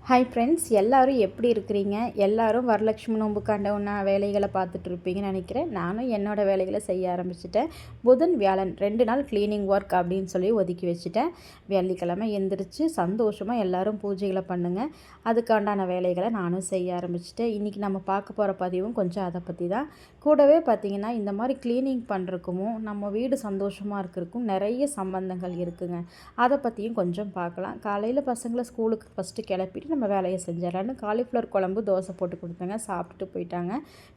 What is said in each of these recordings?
Hi friends, எல்லோரும் எப்படி இருக்கிறீங்க? எல்லோரும் வரலட்சுமி நோன்புக்காண்ட வேலைகளை பார்த்துட்டு இருப்பீங்கன்னு நினைக்கிறேன். நானும் என்னோடய வேலைகளை செய்ய ஆரம்பிச்சிட்டேன். புதன் வியாழன் 2 நாள் க்ளீனிங் ஒர்க் அப்படின்னு சொல்லி ஒதுக்கி வச்சுட்டேன். வெள்ளிக்கிழமை எந்திரிச்சு சந்தோஷமாக எல்லோரும் பூஜைகளை பண்ணுங்கள். அதுக்காண்டான வேலைகளை நானும் செய்ய ஆரம்பிச்சிட்டேன். இன்றைக்கி நம்ம பார்க்க போகிற பதிவும் கொஞ்சம் அதை பற்றி தான். கூடவே பார்த்திங்கன்னா, இந்த மாதிரி க்ளீனிங் பண்ணுறதுக்கும் நம்ம வீடு சந்தோஷமாக இருக்கிறதுக்கும் நிறைய சம்பந்தங்கள் இருக்குதுங்க. அதை பற்றியும் கொஞ்சம் பார்க்கலாம். காலையில் பசங்களை ஸ்கூலுக்கு ஃபஸ்ட்டு கிளப்பிட்டு நம்ம வேலையை செஞ்சிடலான்னு காலிஃப்ளவர் குழம்பு தோசை போட்டு கொடுத்தேங்க. சாப்பிட்டுட்டு போயிட்டாங்க.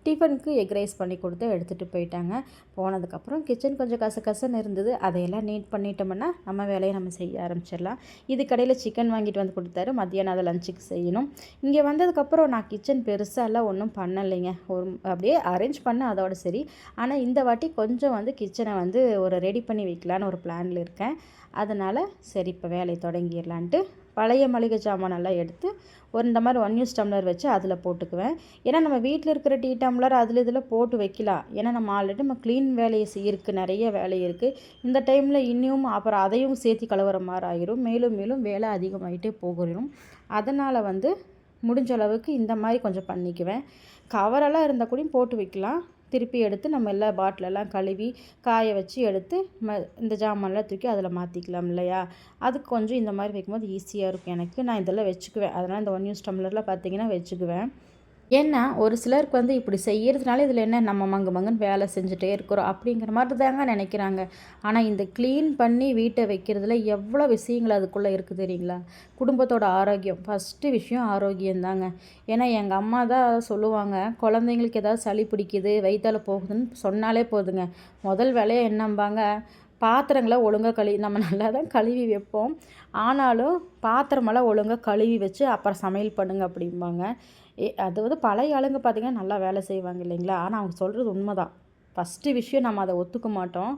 டிஃபனுக்கு எக் ரைஸ் பண்ணி கொடுத்து எடுத்துகிட்டு போயிட்டாங்க. போனதுக்கப்புறம் கிச்சன் கொஞ்சம் கசகசன்னு இருந்தது. அதையெல்லாம் நீட் பண்ணிட்டோம்னா நம்ம வேலையை நம்ம செய்ய ஆரம்பிச்சிடலாம். இது கடையில் சிக்கன் வாங்கிட்டு வந்து கொடுத்தாரு. மத்தியானம் அதை லஞ்சுக்கு செய்யணும். இங்கே வந்ததுக்கப்புறம் நான் கிச்சன் பெருசாலாம் ஒன்றும் பண்ணலைங்க. அப்படியே அரேஞ்ச் பண்ண அதோட சரி. ஆனால் இந்த வாட்டி கொஞ்சம் கிச்சனை ஒரு ரெடி பண்ணி வைக்கலான்னு ஒரு பிளானில் இருக்கேன். அதனால் சரி, இப்போ வேலையை தொடங்கிடலான்ட்டு பழைய மளிகை சாமானெல்லாம் எடுத்து இந்த மாதிரி 1 யூஸ் டம்ளர் வச்சு அதில் போட்டுக்குவேன். ஏன்னா நம்ம வீட்டில் இருக்கிற டீ டம்ளர் இதில் போட்டு வைக்கலாம். ஏன்னா நம்ம ஆல்ரெடி நம்ம க்ளீன் வேலையை இருக்குது, நிறைய வேலை இருக்குது. இந்த டைமில் இன்னும் அப்புறம் அதையும் சேர்த்து கழுவுற மாதிரி ஆகிரும். மேலும் மேலும் வேலை அதிகமாகிட்டே போகிறோம். அதனால் முடிஞ்ச அளவுக்கு இந்த மாதிரி கொஞ்சம் பண்ணிக்குவேன். கவரெல்லாம் இருந்தால் கூட போட்டு வைக்கலாம். திருப்பி எடுத்து நம்ம எல்லா பாட்டிலெல்லாம் கழுவி காய வச்சு எடுத்து இந்த ஜாமான்லாம் தூக்கி அதில் மாற்றிக்கலாம் இல்லையா? அதுக்கு கொஞ்சம் இந்த மாதிரி வைக்கும்போது ஈஸியாக இருக்கும் எனக்கு. நான் இதெல்லாம் வச்சுக்குவேன். அதனால் இந்த 1 யூஸ் டம்ளரில் பார்த்திங்கன்னா வச்சுக்குவேன். ஏன்னா ஒரு சிலருக்கு இப்படி செய்கிறதுனால இதில் என்ன நம்ம மங்குன்னு வேலை செஞ்சுட்டே இருக்கிறோம் அப்படிங்கிற மாதிரி தாங்க நினைக்கிறாங்க. ஆனால் இந்த க்ளீன் பண்ணி வீட்டை வைக்கிறதுல எவ்வளோ விஷயங்கள் அதுக்குள்ளே இருக்குது தெரியுங்களா? குடும்பத்தோட ஆரோக்கியம் ஃபஸ்ட்டு விஷயம் ஆரோக்கியம்தாங்க. ஏன்னா எங்கள் அம்மா தான் சொல்லுவாங்க, குழந்தைங்களுக்கு ஏதாவது சளி பிடிக்குது, வயிற்றால் போகுதுன்னு சொன்னாலே போதுங்க, முதல் வேலையை என்னம்பாங்க, பாத்திரங்களை ஒழுங்காக நம்ம நல்லா தான் கழுவி வைப்போம். ஆனாலும் பாத்திரமெல்லாம் ஒழுங்காக கழுவி வச்சு அப்புறம் சமையல் பண்ணுங்க அப்படிம்பாங்க. அது பழைய ஆளுங்க பார்த்திங்கன்னா நல்லா வேலை செய்வாங்க இல்லைங்களா? ஆனால் அவங்க சொல்கிறது உண்மை தான். ஃபஸ்ட்டு விஷயம் நம்ம அதை ஒத்துக்க மாட்டோம்.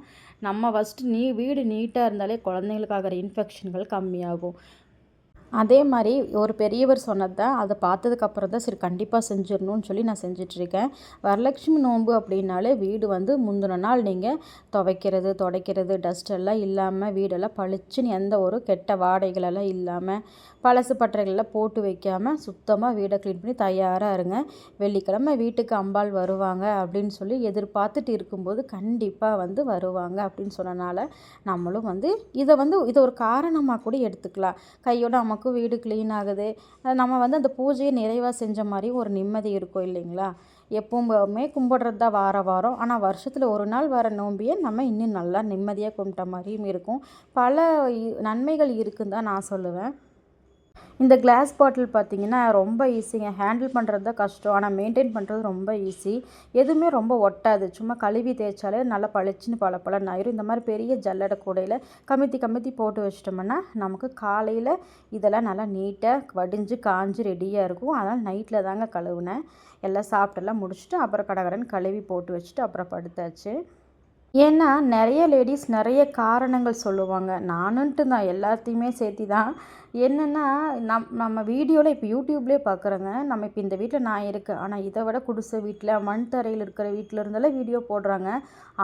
நம்ம ஃபஸ்ட்டு வீடு நீட்டாக இருந்தாலே குழந்தைங்களுக்காகிற இன்ஃபெக்ஷன்கள் கம்மியாகும். அதே மாதிரி ஒரு பெரியவர் சொன்னது தான். அதை பார்த்ததுக்கப்புறம் தான் சரி கண்டிப்பாக செஞ்சிடணும்னு சொல்லி நான் செஞ்சிட்ருக்கேன். வரலட்சுமி நோன்பு அப்படின்னாலே வீடு முந்தின நாள் நீங்கள் துவைக்கிறது, துடைக்கிறது, டஸ்டெல்லாம் இல்லாமல் வீடெல்லாம் பளிச்சுன்னு எந்த ஒரு கெட்ட வாடைகளெல்லாம் இல்லாமல் பழசு பட்டறைகளெல்லாம் போட்டு வைக்காமல் சுத்தமாக வீடை க்ளீன் பண்ணி தயாராக இருங்க. வெள்ளிக்கிழமை வீட்டுக்கு அம்பாள் வருவாங்க அப்படின்னு சொல்லி எதிர்பார்த்துட்டு இருக்கும்போது கண்டிப்பாக வருவாங்க அப்படின்னு சொன்னனால நம்மளும் இதை ஒரு காரணமாக கூட எடுத்துக்கலாம். கையோட நமக்கு வீடு க்ளீன் ஆகுது. நம்ம அந்த பூஜையை நிறைவாக செஞ்ச மாதிரி ஒரு நிம்மதி இருக்கும் இல்லைங்களா? எப்பவுமே கும்பிட்றது தான் வாரம். ஆனால் வருஷத்தில் ஒரு நாள் வர நோம்பியை நம்ம இன்னும் நல்லா நிம்மதியாக கும்பிட்ட மாதிரியும் இருக்கும். பல நன்மைகள் இருக்குன்னு தான் நான் சொல்லுவேன். இந்த கிளாஸ் பாட்டில் பார்த்திங்கன்னா ரொம்ப ஈஸிங்க. ஹேண்டில் பண்ணுறது தான் கஷ்டம். ஆனால் மெயின்டைன் பண்ணுறது ரொம்ப ஈஸி. எதுவுமே ரொம்ப ஒட்டாது. சும்மா கழுவி தேய்ச்சாலே நல்லா பளிச்சுன்னு பளபளன்னு ஆயிரும். இந்த மாதிரி பெரிய ஜல்லடை கூடையில் கமித்தி போட்டு வச்சிட்டோம்னா நமக்கு காலையில் இதெல்லாம் நல்லா நீட்டாக வடிஞ்சு காஞ்சு ரெடியாக இருக்கும். அதனால் நைட்டில் தாங்க கழுவுனேன். எல்லாம் சாப்பிட்டெல்லாம் முடிச்சுட்டு அப்புறம் கடகடன்னு கழுவி போட்டு வச்சுட்டு அப்புறம் படுத்தாச்சு. ஏன்னா நிறைய லேடிஸ் நிறைய காரணங்கள் சொல்லுவாங்க. நானுன்ட்டு தான் எல்லாத்தையுமே சேர்த்தி தான். என்னென்னா நம்ம வீடியோவில் இப்போ யூடியூப்லேயே பார்க்குறேங்க. நம்ம இப்போ இந்த வீட்டில் நான் இருக்கேன். ஆனால் இதை விட குடிசை வீட்டில் மண் தரையில் இருக்கிற வீட்டில் இருந்தாலும் வீடியோ போடுறாங்க.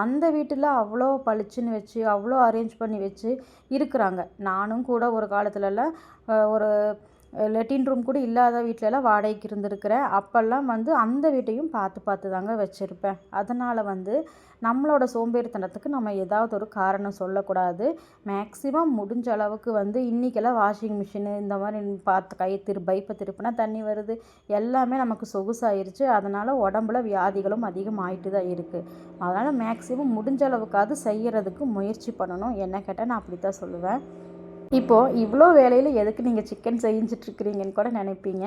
அந்த வீட்டில் அவ்வளோ பளிச்சுன்னு வச்சு அவ்வளோ அரேஞ்ச் பண்ணி வச்சு இருக்கிறாங்க. நானும் கூட ஒரு காலத்துலலாம் ஒரு லெட்டின் ரூம் கூட இல்லாத வீட்டிலலாம் வாடகைக்கு இருந்திருக்கிறேன். அப்போல்லாம் அந்த வீட்டையும் பார்த்து தாங்க வச்சுருப்பேன். அதனால் நம்மளோட சோம்பேறித்தனத்துக்கு நம்ம ஏதாவது ஒரு காரணம் சொல்லக்கூடாது. மேக்ஸிமம் முடிஞ்ச அளவுக்கு இன்றைக்கெல்லாம் வாஷிங் மிஷினு இந்த மாதிரி பார்த்து பைப்பை திருப்பினா தண்ணி வருது. எல்லாமே நமக்கு சொகுசாயிருச்சு. அதனால் உடம்புல வியாதிகளும் அதிகமாகிட்டு தான் இருக்குது. அதனால் மேக்ஸிமம் முடிஞ்ச அளவுக்காவது செய்கிறதுக்கு முயற்சி பண்ணணும். என்ன கேட்டால் நான் அப்படி தான் சொல்லுவேன். இப்போது இவ்வளோ வேலையில் எதுக்கு நீங்கள் சிக்கன் செஞ்சிட்ருக்கிறீங்கன்னு கூட நினைப்பீங்க.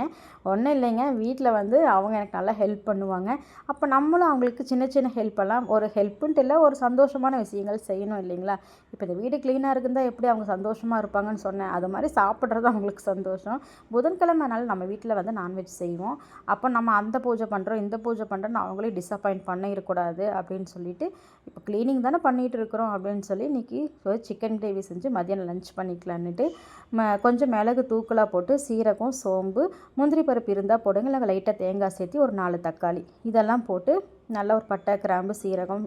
ஒன்றும் இல்லைங்க, வீட்டில் அவங்க எனக்கு நல்லா ஹெல்ப் பண்ணுவாங்க. அப்போ நம்மளும் அவங்களுக்கு சின்ன சின்ன ஹெல்ப்பெல்லாம் ஒரு ஹெல்ப்புன்ட்டு இல்லை, ஒரு சந்தோஷமான விஷயங்கள் செய்யணும் இல்லைங்களா? இப்போ இந்த வீடு க்ளீனாக இருக்குந்தால் எப்படி அவங்க சந்தோஷமாக இருப்பாங்கன்னு சொன்னேன். அது மாதிரி சாப்பிட்றது அவங்களுக்கு சந்தோஷம். புதன்கிழமைனால நம்ம வீட்டில் நான்வெஜ் செய்வோம். அப்போ நம்ம அந்த பூஜை பண்ணுறோம் இந்த பூஜை பண்ணுறோன்னு அவங்களே டிசப்பாயிண்ட் பண்ணிடக்கூடாது அப்படின்னு சொல்லிட்டு இப்போ க்ளீனிங் தானே பண்ணிகிட்டு இருக்கிறோம் அப்படின்னு சொல்லி இன்றைக்கி சிக்கன் கிரேவி செஞ்சு மதியானம் லஞ்ச் பண்ணிக்கலாம் பண்ணிக்கலான்னுட்டு கொஞ்சம் மிளகு தூக்கலாக போட்டு சீரகம், சோம்பு, முந்திரி பருப்பு இருந்தால் போடுங்க. இல்லை லைட்டாக தேங்காய் சேர்த்தி ஒரு 4 தக்காளி இதெல்லாம் போட்டு நல்லா ஒரு பட்டை, கிராம்பு, சீரகம்,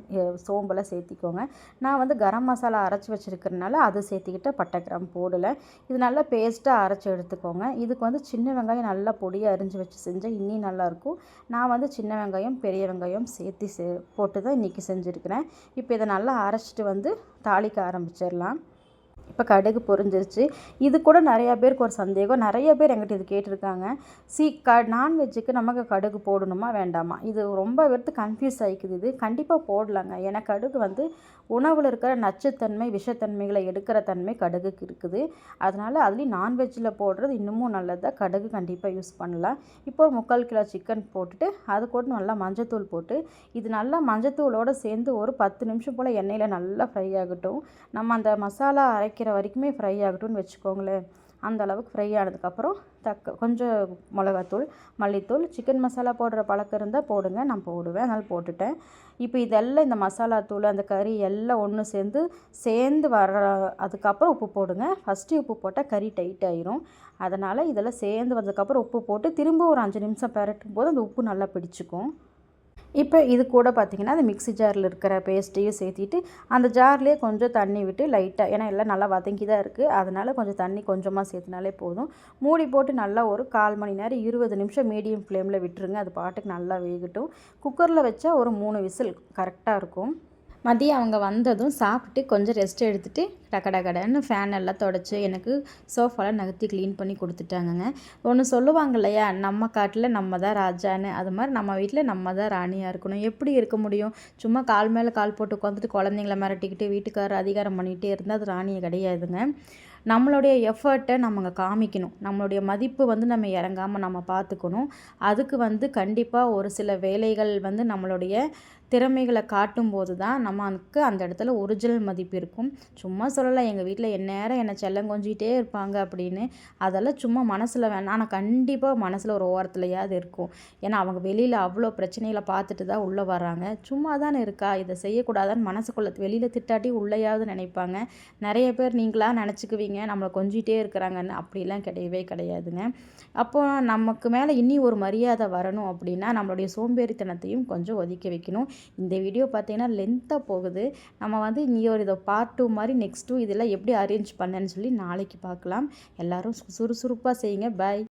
சோம்பெல்லாம் சேர்த்திக்கோங்க. நான் வந்து கரம் மசாலா அரைச்சி வச்சுருக்கிறனால அது சேர்த்திக்கிட்டு பட்டை, கிராம்பு போடலை. இது நல்லா பேஸ்ட்டாக அரைச்சி எடுத்துக்கோங்க. இதுக்கு வந்து சின்ன வெங்காயம் நல்லா பொடியாக அரிஞ்சு வச்சு செஞ்சால் இன்னும் நல்லாயிருக்கும். நான் வந்து சின்ன வெங்காயம், பெரிய வெங்காயம் சேர்த்து போட்டு தான் இன்றைக்கி செஞ்சுருக்கிறேன். இப்போ இதை நல்லா அரைச்சிட்டு வந்து தாளிக்க ஆரம்பிச்சிடலாம். இப்போ கடுகு பொரிஞ்சிருச்சு. இது கூட நிறையா பேருக்கு ஒரு சந்தேகம். நிறைய பேர் என்கிட்ட இது கேட்டிருக்காங்க. நான்வெஜ்ஜுக்கு நமக்கு கடுகு போடணுமா வேண்டாமா? இது ரொம்ப பேருக்கு கன்ஃபியூஸ் ஆகிக்குது. இது கண்டிப்பாக போடலாங்க. ஏன்னா கடுகு வந்து உணவில் இருக்கிற நச்சுத்தன்மை, விஷத்தன்மைகளை எடுக்கிற தன்மை கடுகுக்கு இருக்குது. அதனால் அதுலேயும் நான்வெஜ்ஜில் போடுறது இன்னமும் நல்லது. கடுகு கண்டிப்பாக யூஸ் பண்ணலாம். இப்போ ஒரு 3/4 கிலோ சிக்கன் போட்டுட்டு அது கூட நல்லா மஞ்சத்தூள் போட்டு இது நல்லா மஞ்சத்தூளோடு சேர்ந்து ஒரு 10 நிமிஷம் போல் எண்ணெயில் நல்லா ஃப்ரை ஆகட்டும். நம்ம அந்த மசாலா அரைக்கிற வரைக்குமே ஃப்ரை ஆகட்டும்னு வச்சுக்கோங்களேன். அந்த அளவுக்கு ஃப்ரை ஆனதுக்கப்புறம் கொஞ்சம் மிளகாத்தூள், மல்லித்தூள், சிக்கன் மசாலா போடுற பழக்கம் இருந்தால் போடுங்க. நான் போடுவேன், அதனால் போட்டுட்டேன். இப்போ இதெல்லாம் இந்த மசாலா தூள், அந்த கறி எல்லாம் ஒன்று சேர்ந்து வர அதுக்கப்புறம் உப்பு போடுங்க. ஃபஸ்ட்டு உப்பு போட்டால் கறி டைட் ஆயிரும். அதனால் இதெல்லாம் சேர்ந்து வந்ததுக்கப்புறம் உப்பு போட்டு திரும்ப ஒரு 5 நிமிஷம் பெரட்டும் போது அந்த உப்பு நல்லா பிடிச்சிக்கும். இப்போ இது கூட பார்த்திங்கன்னா அந்த மிக்ஸி ஜாரில் இருக்கிற பேஸ்ட்டையும் சேர்த்திட்டு அந்த ஜார்லேயே கொஞ்சம் தண்ணி விட்டு லைட்டாக, ஏன்னா எல்லாம் நல்லா வதங்கி தான் இருக்குது, அதனால் கொஞ்சம் தண்ணி கொஞ்சமாக சேர்த்துனாலே போதும். மூடி போட்டு நல்லா ஒரு 1/4 மணி நேரம் 20 நிமிஷம் மீடியம் ஃப்ளேமில் விட்டுருங்க. அது பாட்டுக்கு நல்லா வேகட்டும். குக்கரில் வச்சா ஒரு 3 விசில் கரெக்டாக இருக்கும். மதியம் அவங்க வந்ததும் சாப்பிட்டு கொஞ்சம் ரெஸ்ட் எடுத்துகிட்டு டக்கடன்னு ஃபேன் எல்லாம் தொடச்சி எனக்கு சோஃபாலாம் நகர்த்தி க்ளீன் பண்ணி கொடுத்துட்டாங்கங்க. ஒன்று சொல்லுவாங்க இல்லையா, நம்ம காட்டில் நம்ம தான் ராஜான்னு. அது மாதிரி நம்ம வீட்டில் நம்ம தான் ராணியாக இருக்கணும். எப்படி இருக்க முடியும்? சும்மா கால் மேலே கால் போட்டு உட்காந்துட்டு குழந்தைங்கள மிரட்டிக்கிட்டு வீட்டுக்காரர் அதிகாரம் பண்ணிகிட்டே இருந்தால் அது ராணியை கிடையாதுங்க. நம்மளுடைய எஃபர்ட்டை நம்ம காமிக்கணும். நம்மளுடைய மதிப்பு வந்து நம்ம இறங்காமல் நம்ம பார்த்துக்கணும். அதுக்கு வந்து கண்டிப்பாக ஒரு சில வேலைகள் வந்து நம்மளுடைய திறமைகளை காட்டும்போது தான் நமக்கு அந்த இடத்துல ஒரிஜினல் மதிப்பு இருக்கும். சும்மா சொல்லலாம், எங்கள் வீட்டில் எந்நேரம் என்னை செல்லம் கொஞ்சிக்கிட்டே இருப்பாங்க அப்படின்னு. அதெல்லாம் சும்மா மனசில் வேணாம். ஆனால் கண்டிப்பாக மனசில் ஒரு ஓரத்துலையாவது இருக்கும். ஏன்னா அவங்க வெளியில் அவ்வளோ பிரச்சனைகளை பார்த்துட்டு தான் உள்ளே வராங்க. சும்மா தானே இருக்கா, இதை செய்யக்கூடாதான்னு மனசுக்குள்ளே வெளியில் திட்டாட்டி உள்ளேயாவது நினைப்பாங்க. நிறைய பேர் நீங்களாக நினச்சிக்குவீங்க நம்மளை கொஞ்சிகிட்டே இருக்கிறாங்கன்னு. அப்படிலாம் கிடையவே கிடையாதுங்க. அப்போ நமக்கு மேலே இன்னி ஒரு மரியாதை வரணும் அப்படின்னா நம்மளுடைய சோம்பேறித்தனத்தையும் கொஞ்சம் ஒதுக்கி வைக்கணும். இந்த வீடியோ பார்த்தீங்கன்னா லென்த்தாக போகுது. நம்ம வந்து இனி ஒரு இதை பார்ட் 2 மாதிரி நெக்ஸ்ட் 2 இதெல்லாம் எப்படி அரேஞ்ச் பண்ணேன்னு சொல்லி நாளைக்கு பார்க்கலாம். எல்லோரும் சுறுசுறுப்பாக செய்யுங்க. பாய்.